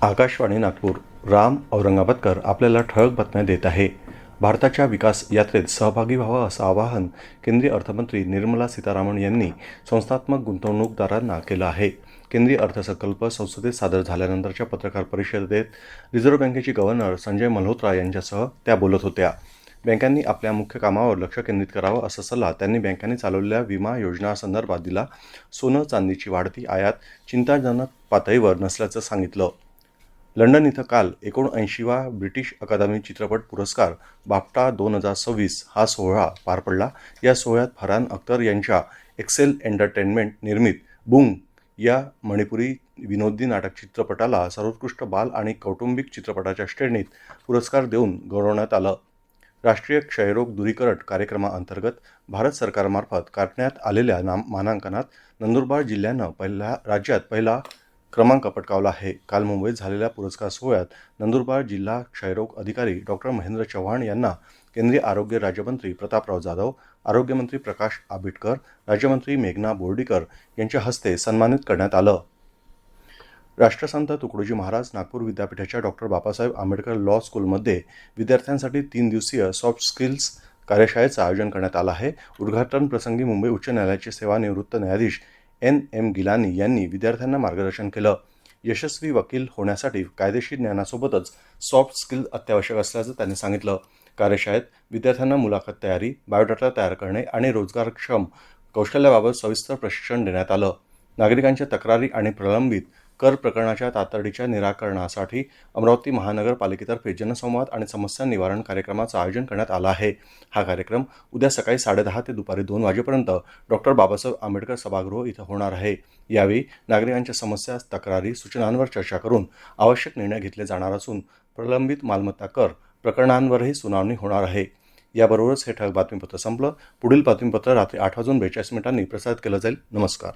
आकाशवाणी नागपूर. राम औरंगाबादकर आपल्याला ठळक बातम्या देत आहे. भारताच्या विकास यात्रेत सहभागी व्हावं असं आवाहन केंद्रीय अर्थमंत्री निर्मला सीतारामन यांनी संस्थात्मक गुंतवणूकदारांना केलं आहे. केंद्रीय अर्थसंकल्प संसदेत सादर झाल्यानंतरच्या पत्रकार परिषदेत रिझर्व्ह बँकेचे गव्हर्नर संजय मल्होत्रा यांच्यासह त्या बोलत होत्या. बँकांनी आपल्या मुख्य कामावर लक्ष केंद्रित करावं असा सल्ला त्यांनी बँकांनी चालवलेल्या विमा योजनांसंदर्भात दिला. सोनं चांदीची वाढती आयात चिंताजनक पातळीवर नसल्याचं सांगितलं. लंडन इथं काल 79वा ब्रिटिश अकादमी चित्रपट पुरस्कार बाफ्टा 2026 हा सोहळा पार पडला. या सोहळ्यात फरहान अख्तर यांच्या एक्सेल एंटरटेनमेंट निर्मित बुंग या मणिपुरी विनोदी नाटक चित्रपटाला सर्वोत्कृष्ट बाल आणि कौटुंबिक चित्रपटाच्या श्रेणीत पुरस्कार देऊन गौरवण्यात आलं. राष्ट्रीय क्षयरोग दूरीकरण कार्यक्रमाअंतर्गत भारत सरकारमार्फत काढण्यात आलेल्या मानांकनात नंदुरबार जिल्ह्यानं राज्यात पहिला क्रमांक पटकावला आहे. काल मुंबईत झालेल्या पुरस्कार सोहळ्यात नंदुरबार जिल्हा क्षयरोग अधिकारी डॉ. महेंद्र चव्हाण यांना केंद्रीय आरोग्य राज्यमंत्री प्रतापराव जाधव, आरोग्यमंत्री प्रकाश आंबेडकर, राज्यमंत्री मेघना बोर्डीकर यांच्या हस्ते सन्मानित करण्यात आलं. राष्ट्रसंत तुकडोजी महाराज नागपूर विद्यापीठाच्या डॉ. बाबासाहेब आंबेडकर लॉ स्कूलमध्ये विद्यार्थ्यांसाठी 3 दिवसीय सॉफ्ट स्किल्स कार्यशाळेचं आयोजन करण्यात आलं आहे. उद्घाटन प्रसंगी मुंबई उच्च न्यायालयाचे सेवानिवृत्त न्यायाधीश NM गिलानी यांनी विद्यार्थ्यांना मार्गदर्शन केलं. यशस्वी वकील होण्यासाठी कायदेशीर ज्ञानासोबतच सॉफ्ट स्किल्स अत्यावश्यक असल्याचं त्यांनी सांगितलं. कार्यशाळेत विद्यार्थ्यांना मुलाखत तयारी, बायोडाटा तयार करणे आणि रोजगारक्षम कौशल्याबाबत सविस्तर प्रशिक्षण देण्यात आलं. नागरिकांच्या तक्रारी आणि प्रलंबित कर प्रकरणाच्या तातडीच्या निराकरणासाठी अमरावती महानगरपालिकेतर्फे जनसंवाद आणि समस्या निवारण कार्यक्रमाचं आयोजन करण्यात आलं आहे. हा कार्यक्रम उद्या सकाळी 10:30 ते दुपारी 2 वाजेपर्यंत डॉ. बाबासाहेब आंबेडकर सभागृह इथं होणार आहे. यावेळी नागरिकांच्या समस्या, तक्रारी, सूचनांवर चर्चा करून आवश्यक निर्णय घेतले जाणार असून प्रलंबित मालमत्ता कर प्रकरणांवरही सुनावणी होणार आहे. याबरोबरच हे ठळक बातमीपत्र संपलं. पुढील बातमीपत्र रात्री 8:42 प्रसारित केलं जाईल. नमस्कार.